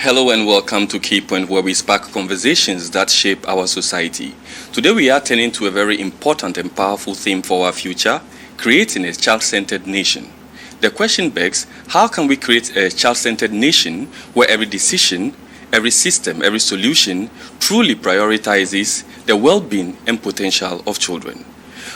Hello and welcome to KEYPOINT, where we spark conversations that shape our society. Today we are turning to a very important and powerful theme for our future, creating a child-centered nation. The question begs, how can we create a child-centered nation where every decision, every system, every solution truly prioritizes the well-being and potential of children?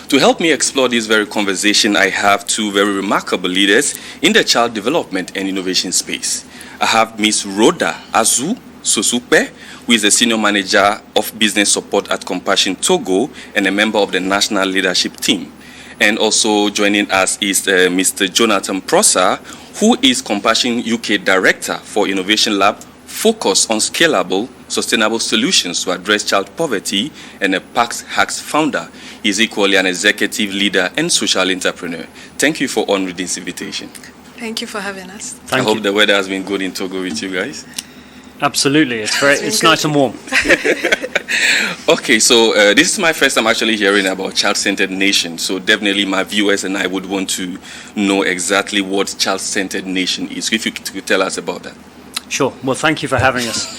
To help me explore this very conversation, I have two very remarkable leaders in the child development and innovation space. I have Ms. Rhoda Azu Sosupe, who is the Senior Manager of Business Support at Compassion Togo and a member of the National Leadership Team. And also joining us is Mr. Jonathan Prosser, who is Compassion UK Director for Innovation Lab, focused on scalable, sustainable solutions to address child poverty, and a Pax Hacks founder. He is equally an executive leader and social entrepreneur. Thank you for honoring this invitation. Thank you for having us. I hope the weather has been good in Togo with you guys. Absolutely, it's nice and warm. Okay, so this is my first time actually hearing about child-centered nation. So definitely my viewers and I would want to know exactly what child-centered nation is. If you could tell us about that. Sure. Well, thank you for having us.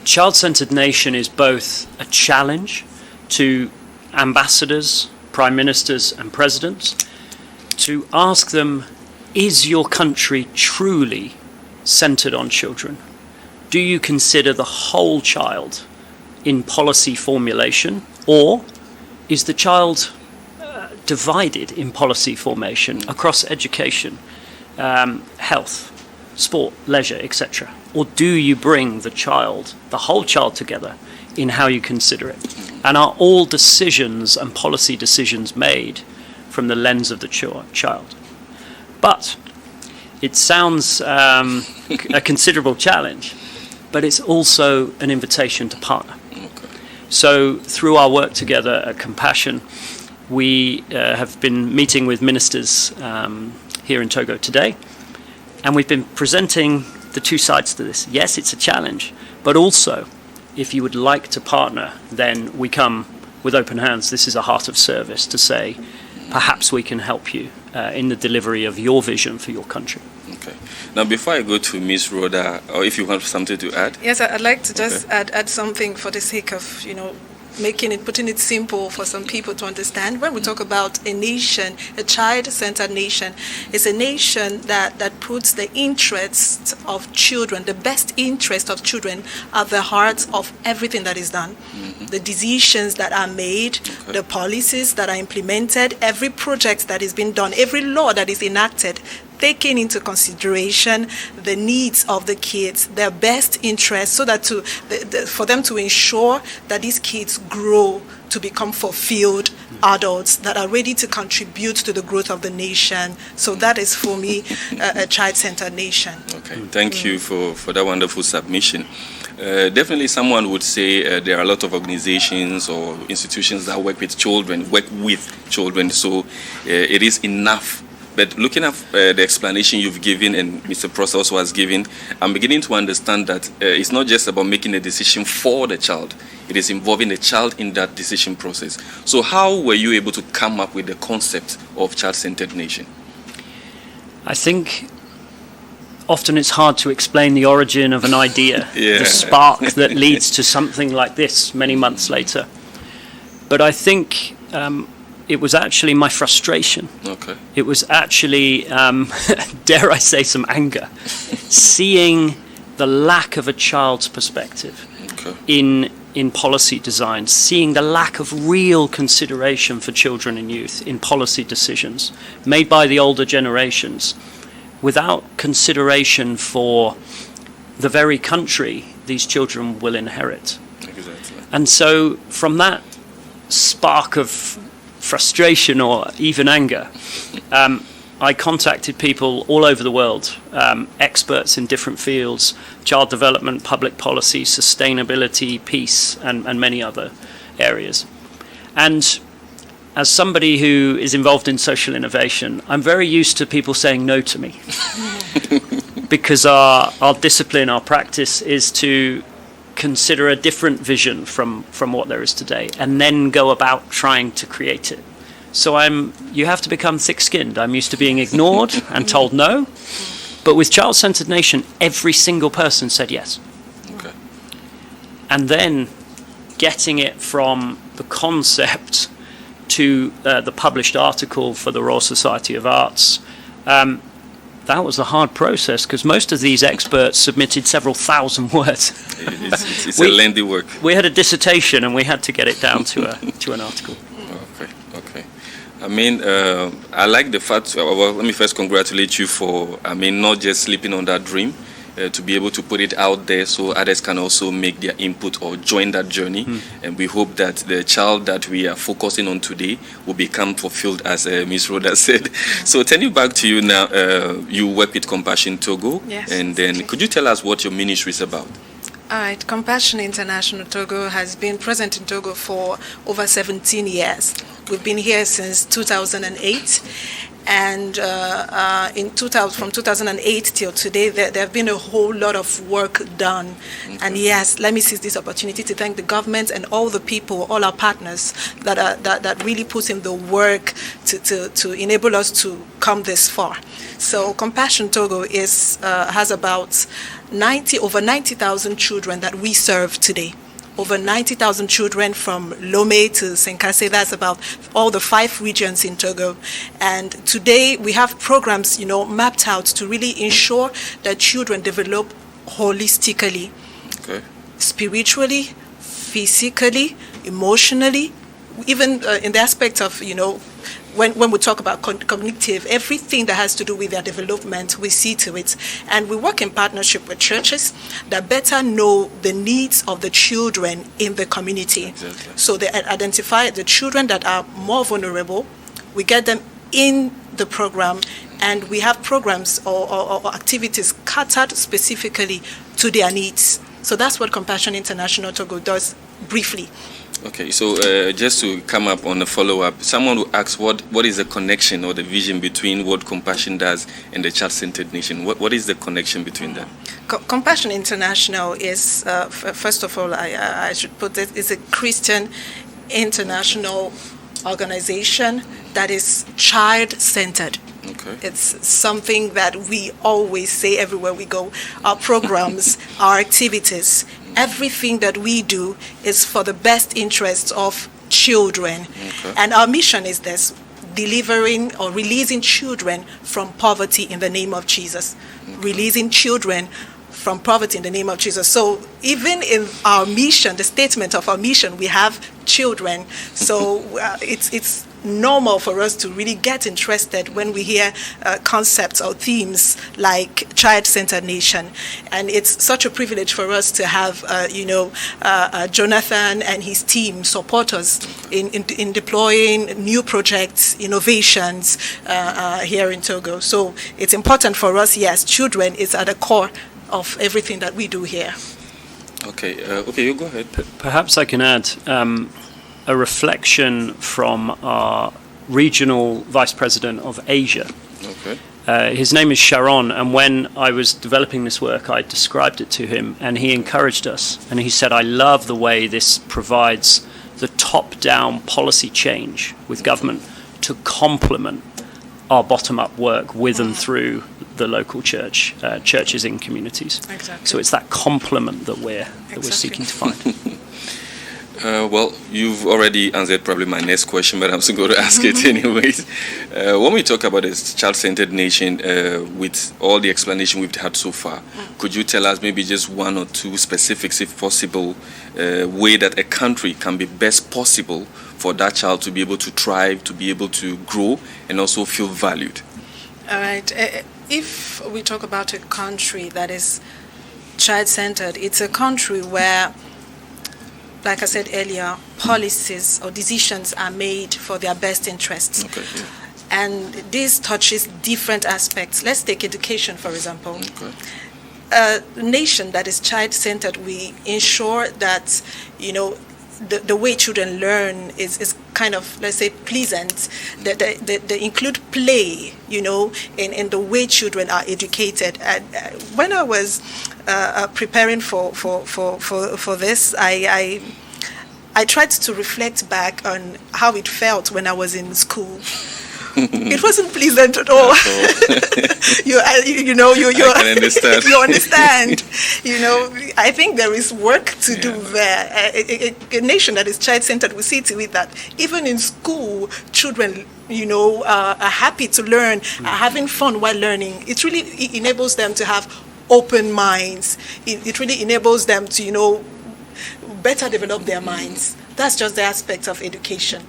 Child-centered nation is both a challenge to ambassadors, prime ministers and presidents to ask them, is your country truly centered on children? Do you consider the whole child in policy formulation, or is the child divided in policy formation across education, health, sport, leisure, etc.? Or do you bring the whole child together in how you consider it? And are all decisions and policy decisions made from the lens of the child? But it sounds a considerable challenge, but it's also an invitation to partner. Okay. So through our work together at Compassion, we have been meeting with ministers here in Togo today, and we've been presenting the two sides to this. Yes, it's a challenge, but also, if you would like to partner, then we come with open hands. This is a heart of service to say, perhaps we can help you in the delivery of your vision for your country. Okay. Now, before I go to Ms. Rhoda, or if you have something to add. Yes, I'd like to just add something for the sake of, putting it simple for some people to understand. When we talk about a nation, a child-centered nation, it's a nation that puts the interests of children, the best interest of children, at the heart of everything that is done. Mm-hmm. The decisions that are made, the policies that are implemented, every project that is being done, every law that is enacted, taking into consideration the needs of the kids, their best interests, so that for them to ensure that these kids grow to become fulfilled adults that are ready to contribute to the growth of the nation. So that is, for me, a child-centered nation. Okay, thank you for that wonderful submission. Definitely someone would say there are a lot of organizations or institutions that work with children, so it is enough. But looking at the explanation you've given and Mr. Prosser also has given, I'm beginning to understand that it's not just about making a decision for the child. It is involving the child in that decision process. So how were you able to come up with the concept of child-centered nation? I think often it's hard to explain the origin of an idea, the spark that leads to something like this many months later. But I think it was actually my frustration. Okay. It was actually, dare I say, some anger, seeing the lack of a child's perspective in policy design, seeing the lack of real consideration for children and youth in policy decisions made by the older generations, without consideration for the very country these children will inherit. Exactly. And so from that spark of frustration or even anger, I contacted people all over the world, experts in different fields, child development, public policy, sustainability, peace, and many other areas. And as somebody who is involved in social innovation, I'm very used to people saying no to me. Because our discipline, our practice is to consider a different vision from what there is today, and then go about trying to create it. So you have to become thick-skinned. I'm used to being ignored and told no, But with child-centered nation, every single person said yes. Okay. And then getting it from the concept to the published article for the Royal Society of Arts, that was a hard process because most of these experts submitted several thousand words. It's a lengthy work. We had a dissertation and we had to get it down to an article. Okay. I mean, I like the fact, well, let me first congratulate you for, not just sleeping on that dream, to be able to put it out there so others can also make their input or join that journey. And we hope that the child that we are focusing on today will become fulfilled, as Ms. Rhoda said. So turning back to you now, you work with Compassion Togo. Yes. And then could you tell us what your ministry is about? All right, Compassion International Togo has been present in Togo for over 17 years. We've been here since 2008. And from 2008 till today, there have been a whole lot of work done. Okay. And yes, let me seize this opportunity to thank the government and all the people, all our partners that really put in the work to enable us to come this far. So Compassion Togo has about over 90,000 children that we serve today. Over 90,000 children from Lomé to Senkase. That's about all the 5 regions in Togo. And today we have programs, mapped out to really ensure that children develop holistically, okay, spiritually, physically, emotionally, even in the aspect of, when we talk about cognitive, everything that has to do with their development, we see to it. And we work in partnership with churches that better know the needs of the children in the community. Exactly. So they identify the children that are more vulnerable. We get them in the program, and we have programs or activities catered specifically to their needs. So that's what Compassion International Togo does briefly. Okay, so just to come up on a follow-up, someone will ask what is the connection or the vision between what Compassion does and the child-centered nation? What is the connection between them? Compassion International is, first of all, I should put it, is a Christian international organization that is child-centered. Okay. It's something that we always say everywhere we go. Our programs, our activities, everything that we do is for the best interests of children. Okay. And our mission is this: delivering or releasing children from poverty in the name of Jesus. Okay. Releasing children from poverty in the name of Jesus. So even in our mission, the statement of our mission, we have children. So it's normal for us to really get interested when we hear concepts or themes like child-centered nation. And it's such a privilege for us to have, Jonathan and his team support us in deploying new projects, innovations here in Togo. So it's important for us, yes, children is at the core of everything that we do here. Okay, you go ahead. Perhaps I can add a reflection from our regional vice president of Asia. Okay. His name is Sharon, and when I was developing this work, I described it to him, and he encouraged us. And he said, I love the way this provides the top-down policy change with government to complement our bottom-up work with and through the local churches in communities. Exactly. So it's that complement that we're seeking to find. Well, you've already answered probably my next question, but I'm still going to ask it anyways. When we talk about this child-centered nation, with all the explanation we've had so far, could you tell us maybe just one or two specifics, if possible, way that a country can be best possible for that child to be able to thrive, to be able to grow, and also feel valued? All right. If we talk about a country that is child-centered, it's a country where, like I said earlier, policies or decisions are made for their best interests. Okay. Yeah. And this touches different aspects. Let's take education, for example. Okay. A nation that is child-centered, we ensure that, the way children learn is kind of, let's say, pleasant. They include play, in the way children are educated. And when I was preparing for this, I tried to reflect back on how it felt when I was in school. It wasn't pleasant at all. I can understand. You understand. I think there is work to do there. A nation that is child-centered will see to it that even in school, children, are happy to learn, are having fun while learning. It really enables them to have open minds. It really enables them to, better develop their minds. That's just the aspect of education.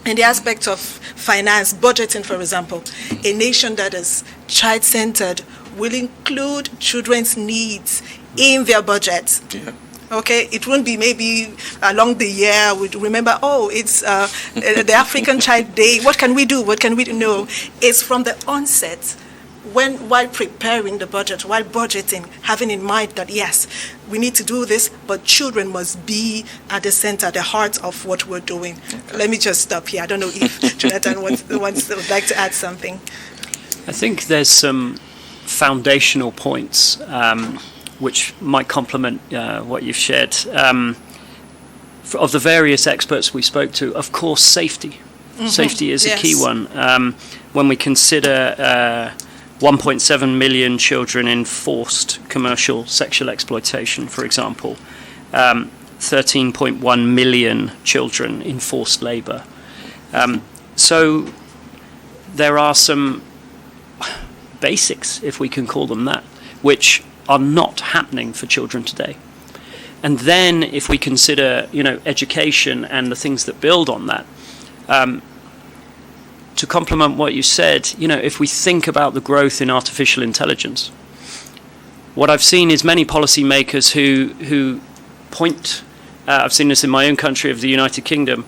And the aspect of finance, budgeting, for example, a nation that is child-centered will include children's needs in their budget. Yeah. Okay, it won't be maybe along the year we remember, it's the African Child Day. What can we do? No, it's from the onset. While preparing the budget, while budgeting, having in mind that, yes, we need to do this, but children must be at the center, the heart of what we're doing. Okay. Let me just stop here. I don't know if Jonathan would like to add something. I think there's some foundational points which might complement what you've shared. Of the various experts we spoke to, of course, safety. Mm-hmm. Safety is a key one. When we consider 1.7 million children in forced commercial sexual exploitation, for example. 13.1 million children in forced labour. So there are some basics, if we can call them that, which are not happening for children today. And then if we consider, education and the things that build on that, to complement what you said, if we think about the growth in artificial intelligence, what I've seen is many policymakers who point, I've seen this in my own country of the United Kingdom,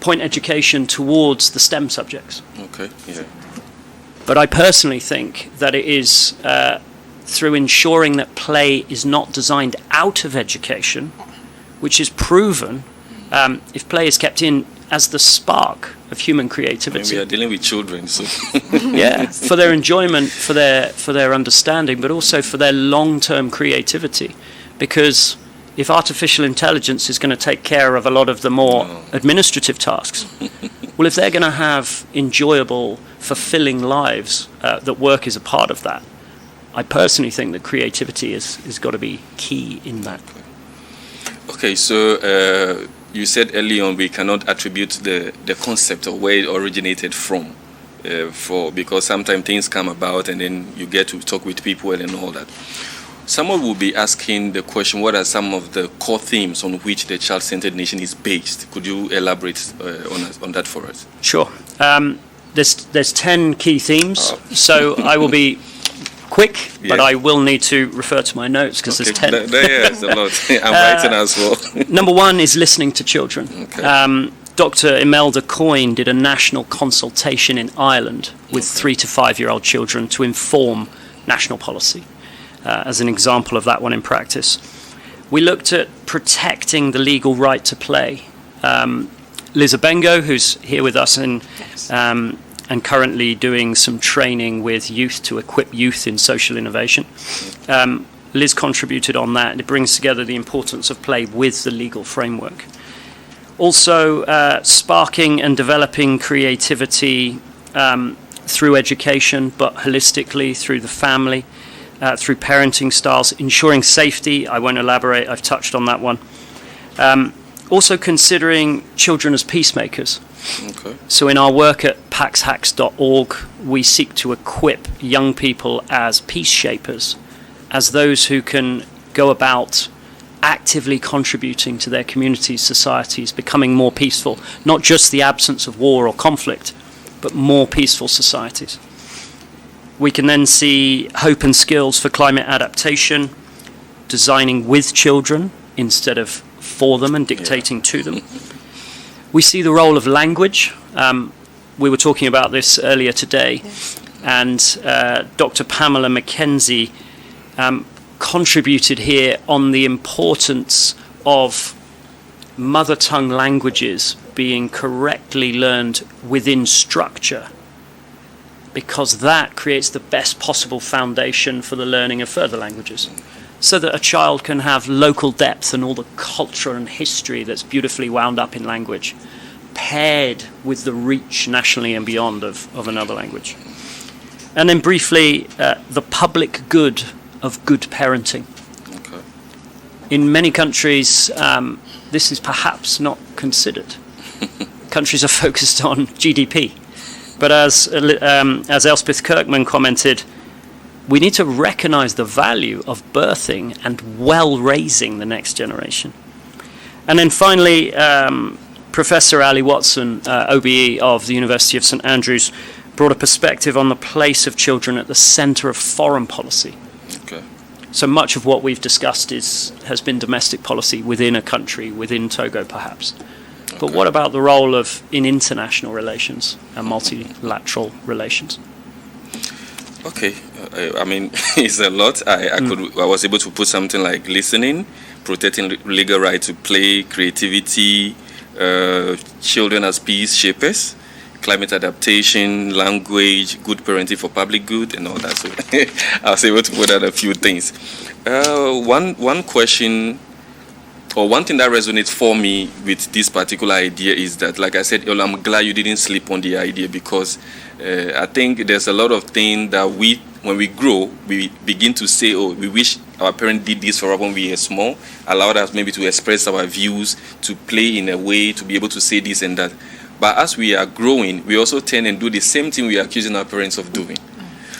point education towards the STEM subjects. Okay, yeah. But I personally think that it is through ensuring that play is not designed out of education, which is proven, if play is kept in as the spark of human creativity. We are dealing with children, so yeah, for their enjoyment, for their understanding, but also for their long-term creativity. Because if artificial intelligence is going to take care of a lot of the more administrative tasks, well, if they're going to have enjoyable, fulfilling lives, that work is a part of that. I personally think that creativity is got to be key in that. Okay, so you said early on we cannot attribute the concept of where it originated from, because sometimes things come about and then you get to talk with people and all that. Someone will be asking the question, what are some of the core themes on which the child-centered nation is based? Could you elaborate on that for us? Sure. There's 10 key themes, so I will be quick, but I will need to refer to my notes because there's 10. There's a lot. I'm writing as well. Number one is listening to children. Okay. Dr. Imelda Coyne did a national consultation in Ireland with 3 to 5-year-old children to inform national policy, as an example of that one in practice. We looked at protecting the legal right to play. Liz Abengo, who's here with us and currently doing some training with youth to equip youth in social innovation. Liz contributed on that, and it brings together the importance of play with the legal framework. Also, sparking and developing creativity through education, but holistically through the family, through parenting styles, ensuring safety. I won't elaborate, I've touched on that one. Also considering children as peacemakers. Okay. So in our work at paxhacks.org, we seek to equip young people as peace shapers, as those who can go about actively contributing to their communities, societies, becoming more peaceful, not just the absence of war or conflict, but more peaceful societies. We can then see hope and skills for climate adaptation, designing with children instead of for them and dictating to them. We see the role of language. We were talking about this earlier today, and Dr. Pamela McKenzie contributed here on the importance of mother tongue languages being correctly learned within structure, because that creates the best possible foundation for the learning of further languages, so that a child can have local depth and all the culture and history that's beautifully wound up in language, ahead with the reach nationally and beyond of another language. And then briefly, the public good of good parenting. Okay. In many countries, this is perhaps not considered. Countries are focused on GDP. But as Elspeth Kirkman commented, we need to recognize the value of birthing and well-raising the next generation. And then finally, Professor Ali Watson, OBE of the University of St Andrews, brought a perspective on the place of children at the center of foreign policy. Okay. So much of what we've discussed has been domestic policy within a country, within Togo perhaps. But what about the role in international relations and multilateral relations? Okay, I mean, it's a lot. I was able to put something like listening, protecting legal right to play, creativity, children as peace shapers, climate adaptation, language, good parenting for public good, and all that. So I was able to put out a few things. One question, or one thing that resonates for me with this particular idea is that, like I said, I'm glad you didn't sleep on the idea, because I think there's a lot of things that when we grow, we begin to say, oh, we wish our parents did this for us when we were small, allowed us maybe to express our views, to play in a way, to be able to say this and that. But as we are growing, we also tend and do the same thing we are accusing our parents of doing.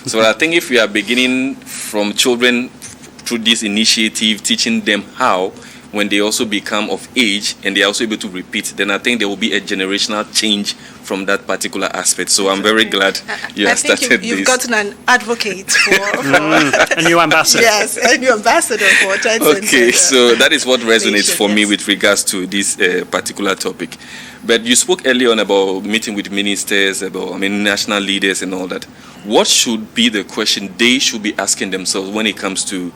So I think if we are beginning from children through this initiative, teaching them how, when they also become of age and they are also able to repeat, then I think there will be a generational change from that particular aspect. So I'm very glad you have started this. I think you've gotten an advocate for a new ambassador. Yes, a new ambassador for Okay, so that is what resonates for me with regards to this particular topic. But you spoke earlier on about meeting with ministers, about national leaders and all that. What should be the question they should be asking themselves when it comes to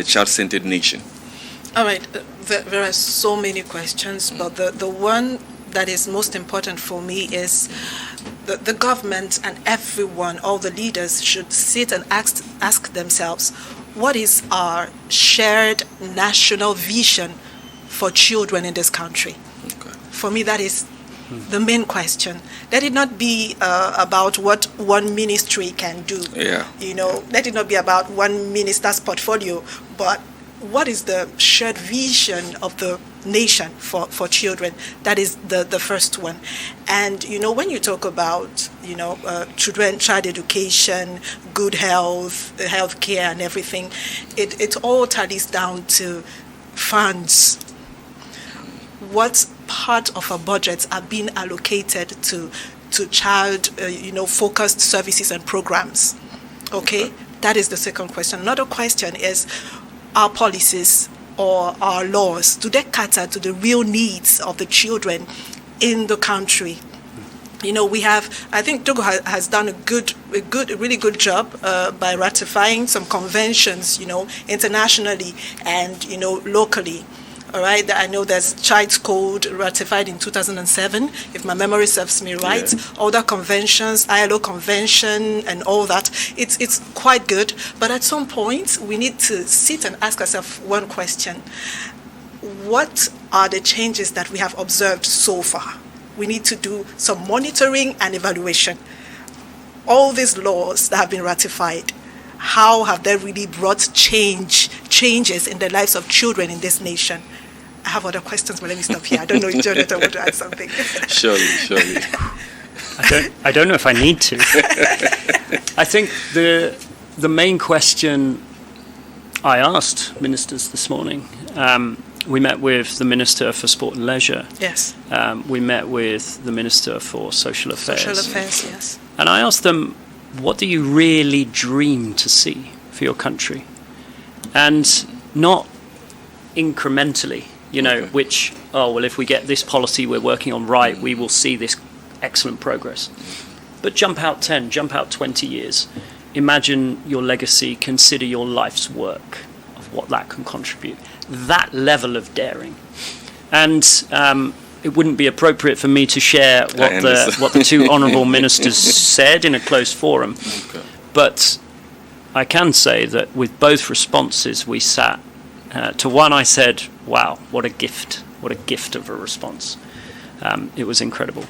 child-centered nation? All right, there are so many questions, but the one that is most important for me is the government and everyone, all the leaders, should sit and ask themselves, what is our shared national vision for children in this country? Okay. For me, that is the main question. Let it not be about what one ministry can do. Yeah. Let it not be about one minister's portfolio, but what is the shared vision of the nation for children? That is the first one. And, when you talk about, child education, good health care and everything, it all tallies down to funds. What part of our budgets are being allocated to child, focused services and programs? Okay? That is the second question. Another question is, our policies or our laws, do they cater to the real needs of the children in the country? I think Togo has done a really good job by ratifying some conventions, internationally and, locally. All right, I know there's Child's Code ratified in 2007, if my memory serves me right. Yeah. All the conventions, ILO convention and all that, it's quite good. But at some point, we need to sit and ask ourselves one question. What are the changes that we have observed so far? We need to do some monitoring and evaluation. All these laws that have been ratified, how have they really brought changes in the lives of children in this nation? I have other questions, but let me stop here. I don't know if Jonathan want to add something. Surely. I don't know if I need to. I think the main question I asked ministers this morning, we met with the Minister for Sport and Leisure. Yes. We met with the Minister for Social Affairs. Social Affairs, yes. And I asked them, what do you really dream to see for your country? And not incrementally, which, if we get this policy we're working on right, we will see this excellent progress. But jump out 10, jump out 20 years. Imagine your legacy, consider your life's work of what that can contribute. That level of daring. And it wouldn't be appropriate for me to share what the two honourable ministers said in a closed forum. Okay. But I can say that with both responses we sat, to one I said, wow, what a gift of a response. It was incredible.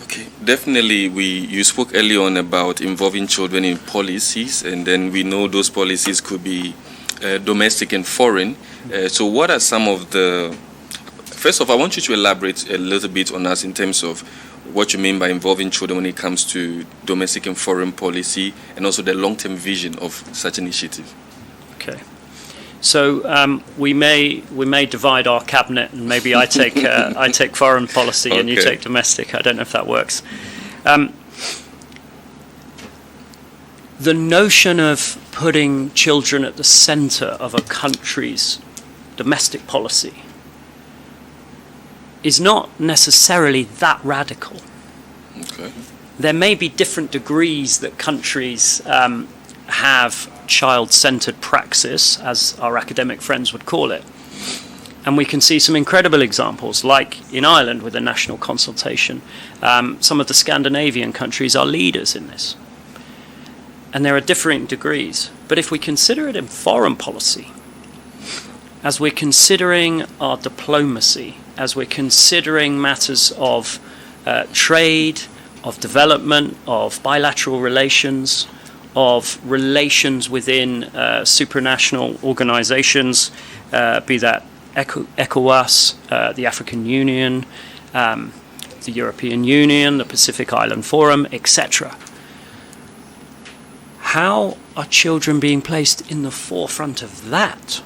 Okay, definitely. You spoke earlier on about involving children in policies, and then we know those policies could be domestic and foreign. So what are some of the... First off, I want you to elaborate a little bit on us in terms of what you mean by involving children when it comes to domestic and foreign policy, and also the long-term vision of such initiative. Okay. So we may divide our cabinet, and maybe I take foreign policy and you take domestic. I don't know if that works. The notion of putting children at the centre of a country's domestic policy is not necessarily that radical. Okay. There may be different degrees that countries have child-centred praxis, as our academic friends would call it. And we can see some incredible examples, like in Ireland with a national consultation. Some of the Scandinavian countries are leaders in this. And there are differing degrees. But if we consider it in foreign policy, as we're considering our diplomacy, as we're considering matters of trade, of development, of bilateral relations, of relations within supranational organizations, be that ECOWAS, the African Union, the European Union, the Pacific Island Forum, etc. How are children being placed in the forefront of that?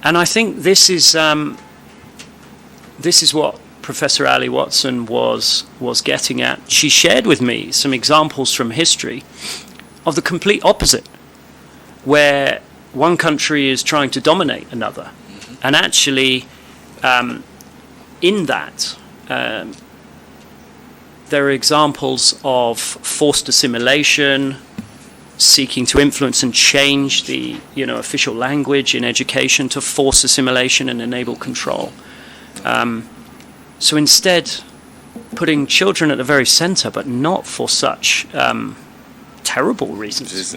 And I think this is what Professor Ali Watson was getting at. She shared with me some examples from history of the complete opposite, where one country is trying to dominate another. And actually, in that, there are examples of forced assimilation, seeking to influence and change the official language in education to force assimilation and enable control. So instead, putting children at the very centre, but not for such terrible reasons,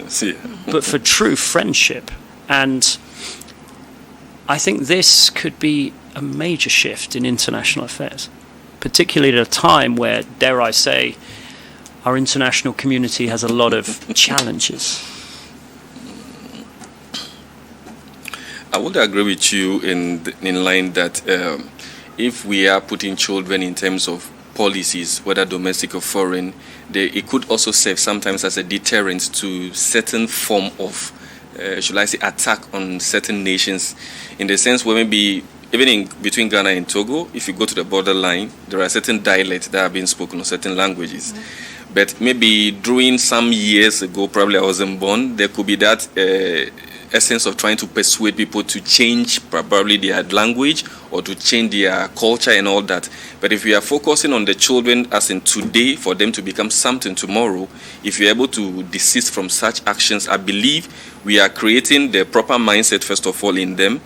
but for true friendship. And I think this could be a major shift in international affairs, particularly at a time where, dare I say, our international community has a lot of challenges. I would agree with you in line that if we are putting children in terms of policies, whether domestic or foreign, it could also serve sometimes as a deterrent to certain form of, should I say, attack on certain nations, in the sense where maybe even between Ghana and Togo, if you go to the borderline, there are certain dialects that are being spoken or certain languages. But maybe during some years ago, probably I wasn't born, there could be that essence of trying to persuade people to change probably their language or to change their culture and all that. But if we are focusing on the children as in today, for them to become something tomorrow, if you're able to desist from such actions, I believe we are creating the proper mindset, first of all, in them,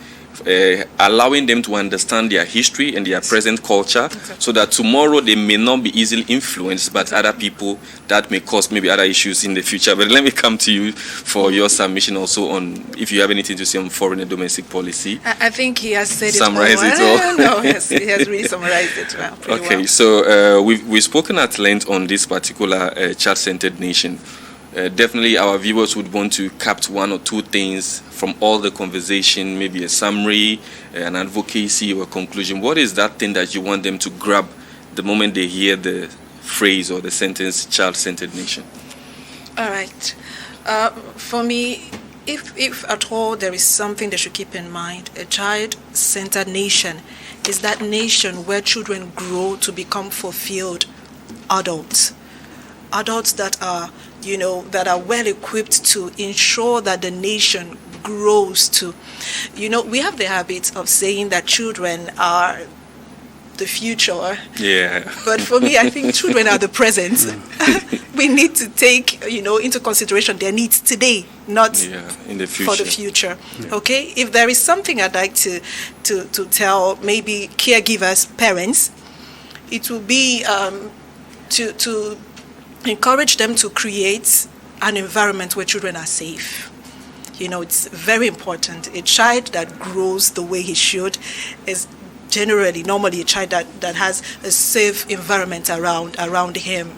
allowing them to understand their history and their present culture, so that tomorrow they may not be easily influenced by other people that may cause maybe other issues in the future. But let me come to you for your submission also on if you have anything to say on foreign and domestic policy. I think he has said Summarize it all. No, yes, he has really summarized it well. Okay, so we've spoken at length on this particular child-centered nation. Definitely our viewers would want to capture one or two things from all the conversation, maybe a summary, an advocacy or a conclusion. What is that thing that you want them to grab the moment they hear the phrase or the sentence child-centered nation? All right. For me, if at all there is something they should keep in mind, a child-centered nation is that nation where children grow to become fulfilled adults. Adults that are well equipped to ensure that the nation grows to. We have the habit of saying that children are the future. Yeah. But for me, I think children are the present. We need to take, into consideration their needs today, not in the future. For the future. Yeah. Okay? If there is something I'd like to tell maybe caregivers, parents, it will be to encourage them to create an environment where children are safe. It's very important. A child that grows the way he should is normally a child that has a safe environment around him.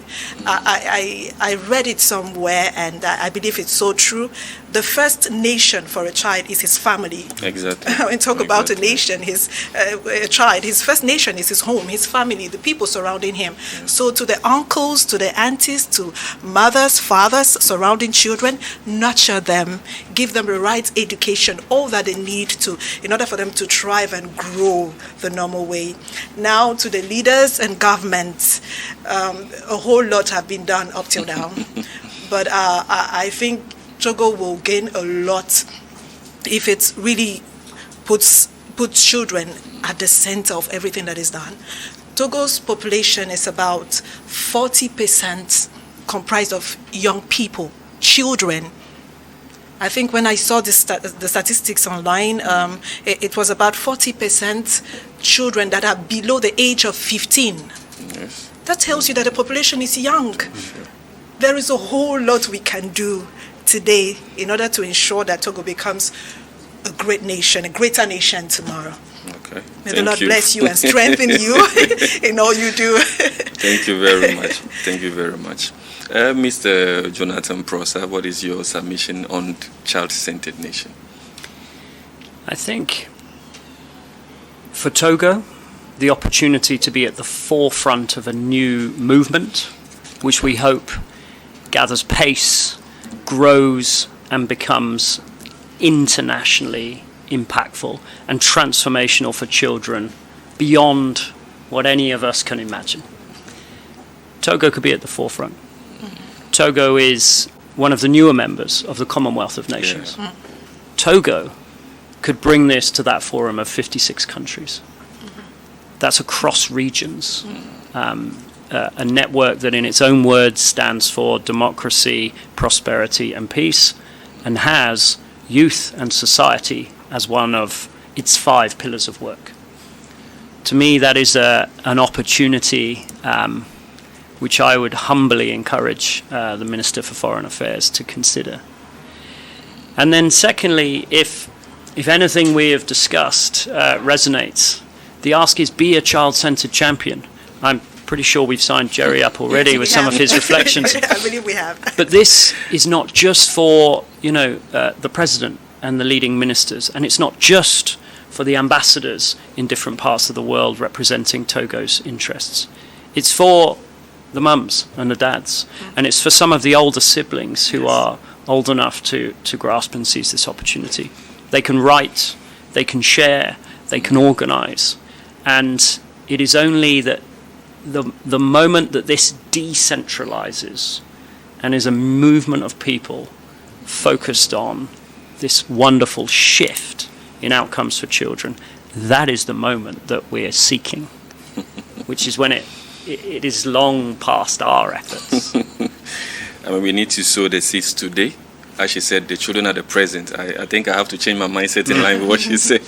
I read it somewhere, and I believe it's so true. The first nation for a child is his family. Exactly. When talk about a nation, a child, his first nation is his home, his family, the people surrounding him. Yeah. So to the uncles, to the aunties, to mothers, fathers surrounding children, nurture them, give them the right education, all that they need to, in order for them to thrive and grow the normal way. Now to the leaders and governments, a whole lot have been done up till now. But I think Togo will gain a lot if it really puts children at the center of everything that is done. Togo's population is about 40% comprised of young people, children. I think when I saw the statistics online, it was about 40% children that are below the age of 15. Yes. That tells you that the population is young. Sure. There is a whole lot we can do today in order to ensure that Togo becomes a great nation, a greater nation tomorrow. Okay. May the Lord bless you and strengthen you in all you do. Thank you very much. Thank you very much. Mr. Jonathan Prosa, what is your submission on child-centered nation? I think for Togo, the opportunity to be at the forefront of a new movement, which we hope gathers pace, grows, and becomes internationally impactful and transformational for children beyond what any of us can imagine. Togo could be at the forefront. Togo is one of the newer members of the Commonwealth of Nations. Yes. Togo could bring this to that forum of 56 countries. That's across regions. A network that in its own words stands for democracy, prosperity and peace, and has youth and society as one of its 5 pillars of work. To me, that is an opportunity which I would humbly encourage the Minister for Foreign Affairs to consider. And then secondly, if anything we have discussed resonates, the ask is be a child-centered champion. I'm pretty sure we've signed Jerry up already with some of his reflections. I believe we have. But this is not just for, the President and the leading ministers, and it's not just for the ambassadors in different parts of the world representing Togo's interests. It's for the mums and the dads, and it's for some of the older siblings who are old enough to grasp and seize this opportunity. They can write, they can share, they can organise, and it is only that the moment that this decentralises and is a movement of people focused on this wonderful shift in outcomes for children, that is the moment that we're seeking, which is when it is long past our efforts. I mean, we need to sow the seeds today. As she said, the children are the present. I think I have to change my mindset in line with what she said.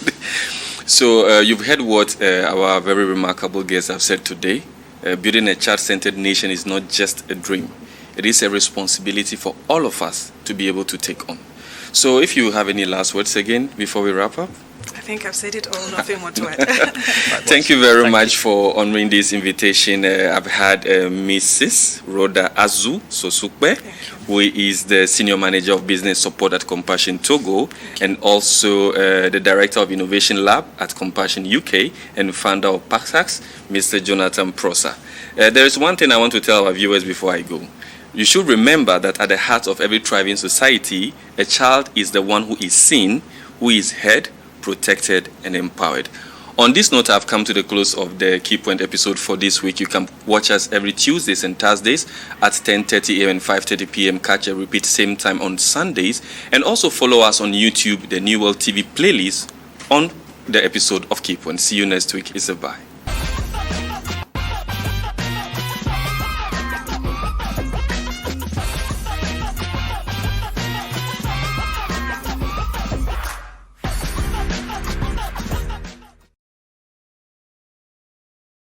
So you've heard what our very remarkable guests have said today. Building a child-centered nation is not just a dream. It is a responsibility for all of us to be able to take on. So if you have any last words again before we wrap up? I think I've said it all, nothing more to add. Thank you very much for honoring this invitation. I've had Mrs. Rhoda Azu Sosukwe, who is the Senior Manager of Business Support at Compassion Togo, and also the Director of Innovation Lab at Compassion UK, and founder of Paxax, Mr. Jonathan Prosa. There is one thing I want to tell our viewers before I go. You should remember that at the heart of every thriving society, a child is the one who is seen, who is heard, protected, and empowered. On this note, I've come to the close of the Key Point episode for this week. You can watch us every Tuesdays and Thursdays at 10:30 a.m. and 5:30 p.m. Catch a repeat same time on Sundays. And also follow us on YouTube, the New World TV playlist on the episode of Key Point. See you next week. It's a bye.